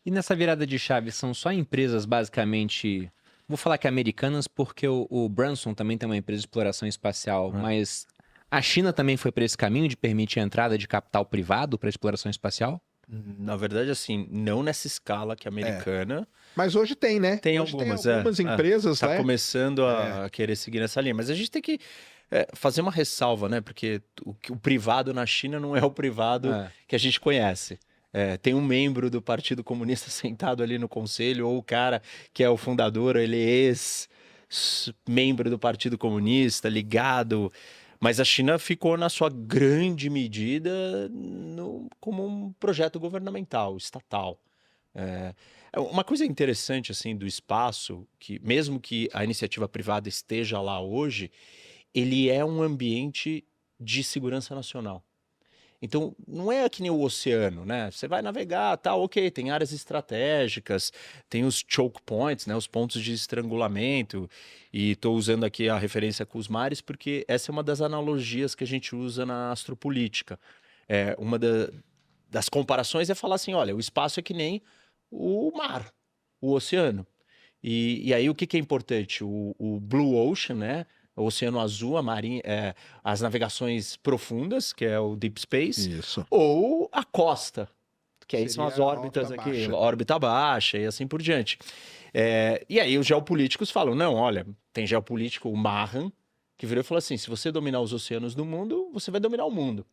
E nessa virada de chave, são só empresas basicamente. Vou falar que americanas, porque o Branson também tem uma empresa de exploração espacial, Né? mas a China também foi para esse caminho de permitir a entrada de capital privado para exploração espacial? Na verdade, assim, não nessa escala que é É. americana. Mas hoje tem, né? Tem Hoje tem algumas, algumas empresas, tá né? começando É. a querer seguir nessa linha. Mas a gente tem que fazer uma ressalva, né? Porque o privado na China não é o privado É. que a gente conhece. Tem um membro do Partido Comunista sentado ali no conselho, ou o cara que é o fundador, ele é ex-membro do Partido Comunista, ligado. Mas a China ficou, na sua grande medida, como um projeto governamental, estatal. É, uma coisa interessante assim do espaço, que mesmo que a iniciativa privada esteja lá hoje, ele é um ambiente de segurança nacional. Então, não é que nem o oceano, né? Você vai navegar, tá, ok, tem áreas estratégicas, tem os choke points, né, os pontos de estrangulamento, e estou usando aqui a referência com os mares porque essa é uma das analogias que a gente usa na astropolítica. Das comparações é falar assim, olha, o espaço é que nem o mar, o oceano. E aí o que é importante? O Blue Ocean, né? O Oceano Azul, as navegações profundas, que é o Deep Space, Isso. ou a costa, que aí são Seria as a órbitas órbita aqui, baixa. órbita baixa e assim por diante. E aí os geopolíticos falam, não, olha, tem geopolítico, o Mahan, que virou e falou assim, se você dominar os oceanos do mundo, você vai dominar o mundo.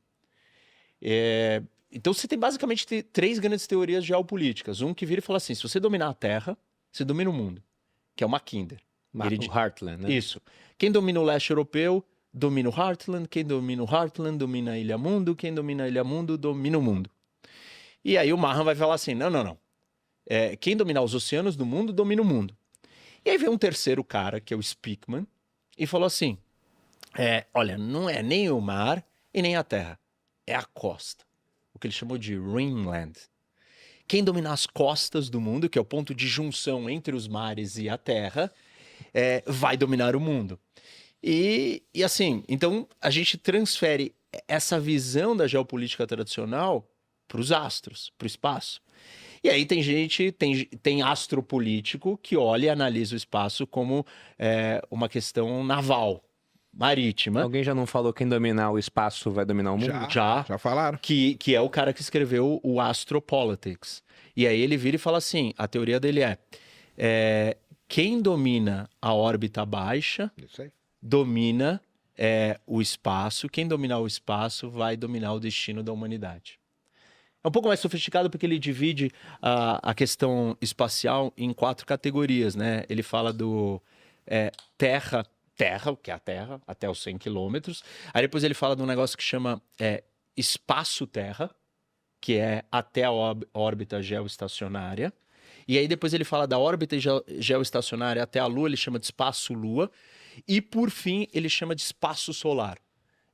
Então você tem basicamente três grandes teorias geopolíticas. Um que vira e fala assim, se você dominar a Terra, você domina o mundo, que é o Mackinder. O Heartland, né? Isso. Quem domina o leste europeu, domina o Heartland. Quem domina o Heartland, domina a Ilha Mundo. Quem domina a Ilha Mundo, domina o mundo. E aí o Mahan vai falar assim, não, não, não. Quem dominar os oceanos do mundo, domina o mundo. E aí vem um terceiro cara, que é o Speakman, e falou assim, olha, não é nem o mar e nem a terra, é a costa. O que ele chamou de Ringland. Quem dominar as costas do mundo, que é o ponto de junção entre os mares e a terra, vai dominar o mundo. E assim, então a gente transfere essa visão da geopolítica tradicional para os astros, para o espaço. E aí tem astropolítico que olha e analisa o espaço como uma questão naval, marítima. Alguém já não falou que quem dominar o espaço vai dominar o mundo? Já falaram. Que é o cara que escreveu o Astropolitics. E aí ele vira e fala assim, a teoria dele quem domina a órbita baixa Isso aí. domina o espaço, quem dominar o espaço vai dominar o destino da humanidade. É um pouco mais sofisticado porque ele divide a questão espacial em 4 categorias, né? Ele fala do terra, que é a Terra, até os 100 quilômetros. Aí depois ele fala de um negócio que chama espaço-terra, que é até a órbita geoestacionária. E aí depois ele fala da órbita geoestacionária até a Lua, ele chama de espaço-Lua. E por fim, ele chama de espaço solar.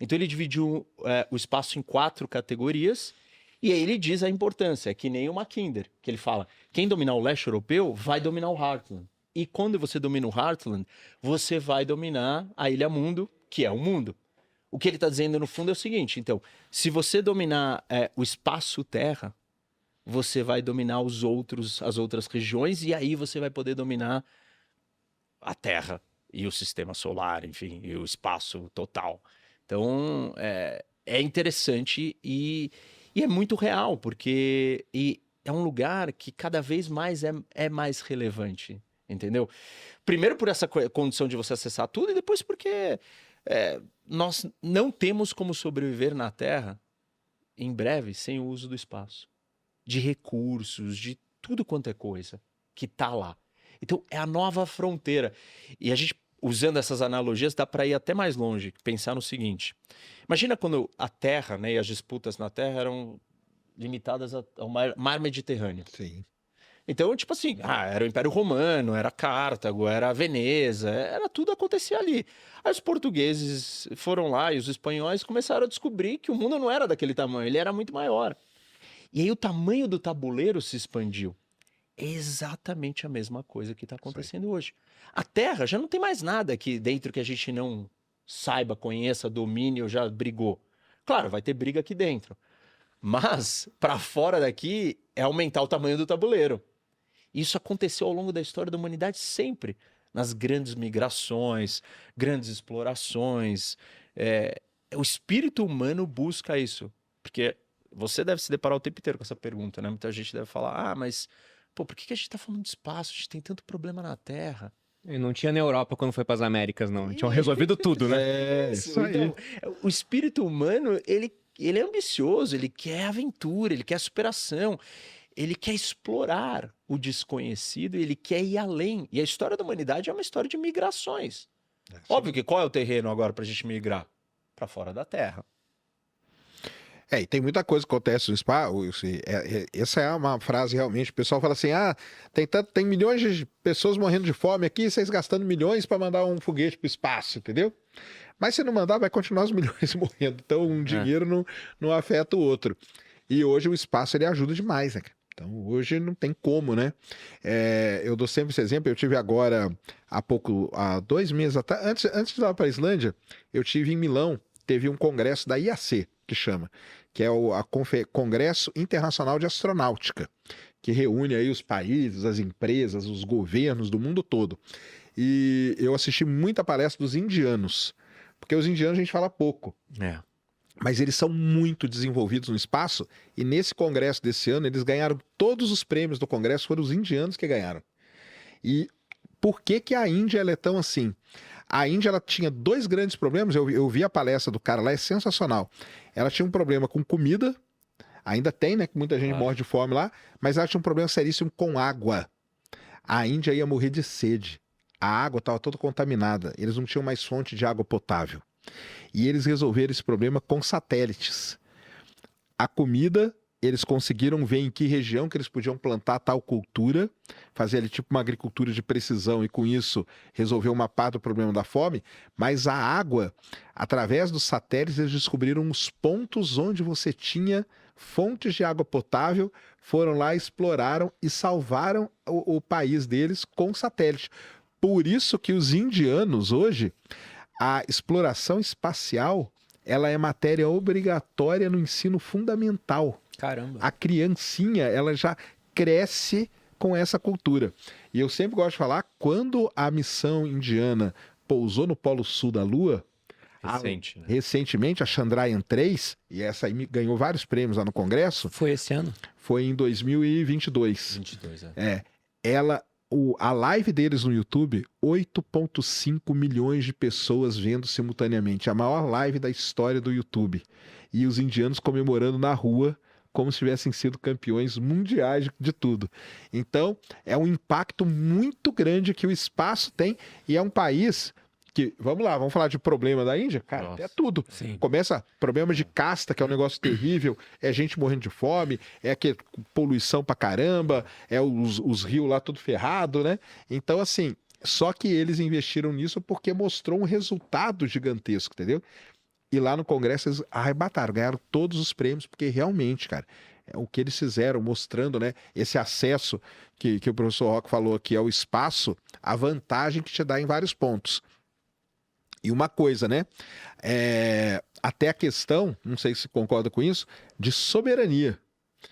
Então ele dividiu o espaço em 4 categorias. E aí ele diz a importância, é que nem o Mackinder, que ele fala, quem dominar o leste europeu vai dominar o Heartland. E quando você domina o Heartland, você vai dominar a Ilha Mundo, que é o mundo. O que ele está dizendo no fundo é o seguinte, então, se você dominar o espaço-terra, você vai dominar as outras regiões, e aí você vai poder dominar a Terra e o sistema solar, enfim, e o espaço total. Então, é interessante e é muito real, porque é um lugar que cada vez mais é mais relevante, entendeu? Primeiro por essa condição de você acessar tudo, e depois porque nós não temos como sobreviver na Terra em breve sem o uso do espaço, de recursos, de tudo quanto é coisa que está lá. Então, é a nova fronteira. E a gente, usando essas analogias, dá para ir até mais longe, pensar no seguinte. Imagina quando a Terra, né, e as disputas na Terra eram limitadas ao mar Mediterrâneo. Sim. Então, tipo assim, era o Império Romano, era Cartago, era Veneza, era tudo acontecia ali. Aí os portugueses foram lá e os espanhóis começaram a descobrir que o mundo não era daquele tamanho, ele era muito maior. E aí o tamanho do tabuleiro se expandiu. É exatamente a mesma coisa que está acontecendo hoje. A Terra já não tem mais nada aqui dentro que a gente não saiba, conheça, domine ou já brigou. Claro, vai ter briga aqui dentro. Mas, para fora daqui, é aumentar o tamanho do tabuleiro. Isso aconteceu ao longo da história da humanidade sempre. Nas grandes migrações, grandes explorações. O espírito humano busca isso. Porque você deve se deparar o tempo inteiro com essa pergunta, né? Muita gente deve falar, mas pô, por que a gente tá falando de espaço? A gente tem tanto problema na Terra. E não tinha na Europa quando foi para as Américas, não. Tinham resolvido tudo, né? É, isso aí. Então, o espírito humano, ele é ambicioso, ele quer aventura, ele quer superação. Ele quer explorar o desconhecido, ele quer ir além. E a história da humanidade é uma história de migrações. Óbvio que qual é o terreno agora para a gente migrar? Para fora da Terra. E tem muita coisa que acontece no espaço. Essa é uma frase realmente. O pessoal fala assim: tem milhões de pessoas morrendo de fome aqui, vocês gastando milhões para mandar um foguete para o espaço, entendeu? Mas se não mandar, vai continuar os milhões morrendo. Então, um dinheiro não afeta o outro. E hoje o espaço ele ajuda demais, né? Então, hoje não tem como, né? Eu dou sempre esse exemplo. Eu tive agora, há 2 meses atrás, antes de ir lá para a Islândia, eu tive em Milão, teve um congresso da IAC, que é o Congresso Internacional de Astronáutica, que reúne aí os países, as empresas, os governos do mundo todo. E eu assisti muita palestra dos indianos, porque os indianos a gente fala pouco. Mas eles são muito desenvolvidos no espaço, e nesse congresso desse ano, eles ganharam todos os prêmios do congresso, foram os indianos que ganharam. E por que que a Índia ela é tão assim? A Índia ela tinha 2 grandes problemas, eu vi a palestra do cara lá, é sensacional. Ela tinha um problema com comida, ainda tem, né, que muita gente morre de fome lá, mas ela tinha um problema seríssimo com água. A Índia ia morrer de sede. A água estava toda contaminada, eles não tinham mais fonte de água potável. E eles resolveram esse problema com satélites. A comida, eles conseguiram ver em que região que eles podiam plantar tal cultura, fazer ali tipo uma agricultura de precisão e com isso resolver uma parte do problema da fome, mas a água, através dos satélites, eles descobriram os pontos onde você tinha fontes de água potável, foram lá, exploraram e salvaram o país deles com satélite. Por isso que os indianos hoje, a exploração espacial, ela é matéria obrigatória no ensino fundamental. Caramba. A criancinha, ela já cresce com essa cultura. E eu sempre gosto de falar, quando a missão indiana pousou no Polo Sul da Lua, recentemente, a Chandrayaan-3, e essa aí ganhou vários prêmios lá no Congresso. Foi esse ano? Foi em 2022. A live deles no YouTube, 8,5 milhões de pessoas vendo simultaneamente. A maior live da história do YouTube. E os indianos comemorando na rua como se tivessem sido campeões mundiais de tudo. Então, é um impacto muito grande que o espaço tem, e é um país que, vamos lá, vamos falar de problema da Índia? Cara, Nossa, é tudo. sim. Começa problema de casta, que é um negócio terrível, é gente morrendo de fome, é que poluição pra caramba, é os rios lá tudo ferrado, né? Então, assim, só que eles investiram nisso porque mostrou um resultado gigantesco, entendeu? E lá no Congresso eles arrebataram, ganharam todos os prêmios, porque realmente, cara, é o que eles fizeram, mostrando, né, esse acesso que o professor Roque falou aqui ao espaço, a vantagem que te dá em vários pontos. E uma coisa, né, até a questão, não sei se concorda com isso, de soberania.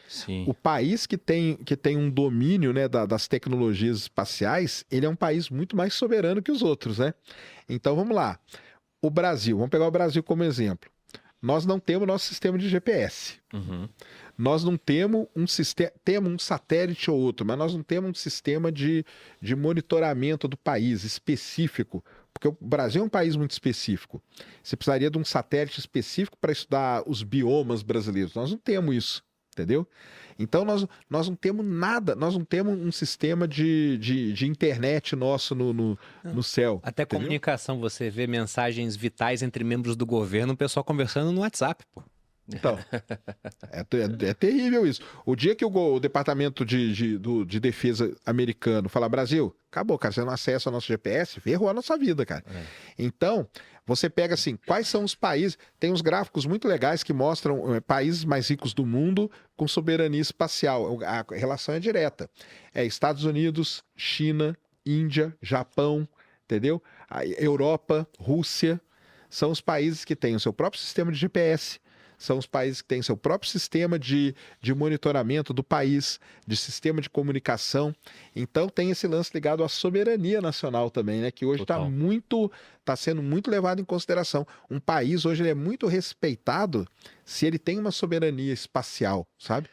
Sim. O país que tem um domínio, né, das tecnologias espaciais, ele é um país muito mais soberano que os outros, né? Então vamos lá. O Brasil, vamos pegar o Brasil como exemplo. Nós não temos nosso sistema de GPS. Nós não temos um sistema, temos um satélite ou outro, mas nós não temos um sistema de monitoramento do país específico, porque o Brasil é um país muito específico. Você precisaria de um satélite específico para estudar os biomas brasileiros. Nós não temos isso, entendeu? Então nós não temos nada, nós não temos um sistema de internet nosso no céu. Até entendeu? comunicação, você vê mensagens vitais entre membros do governo, o pessoal conversando no WhatsApp, pô. Então, é terrível isso. O dia que o Departamento de Defesa americano falar Brasil, acabou, cara, você não acessa o nosso GPS, ferrou a nossa vida, cara. Então, você pega assim, quais são os países, tem uns gráficos muito legais que mostram países mais ricos do mundo com soberania espacial, a relação é direta. Estados Unidos, China, Índia, Japão, entendeu? A Europa, Rússia, são os países que têm o seu próprio sistema de GPS, são os países que têm seu próprio sistema de monitoramento do país, de sistema de comunicação. Então tem esse lance ligado à soberania nacional também, né? Que hoje Total. está sendo muito levado em consideração. Um país hoje ele é muito respeitado se ele tem uma soberania espacial, sabe?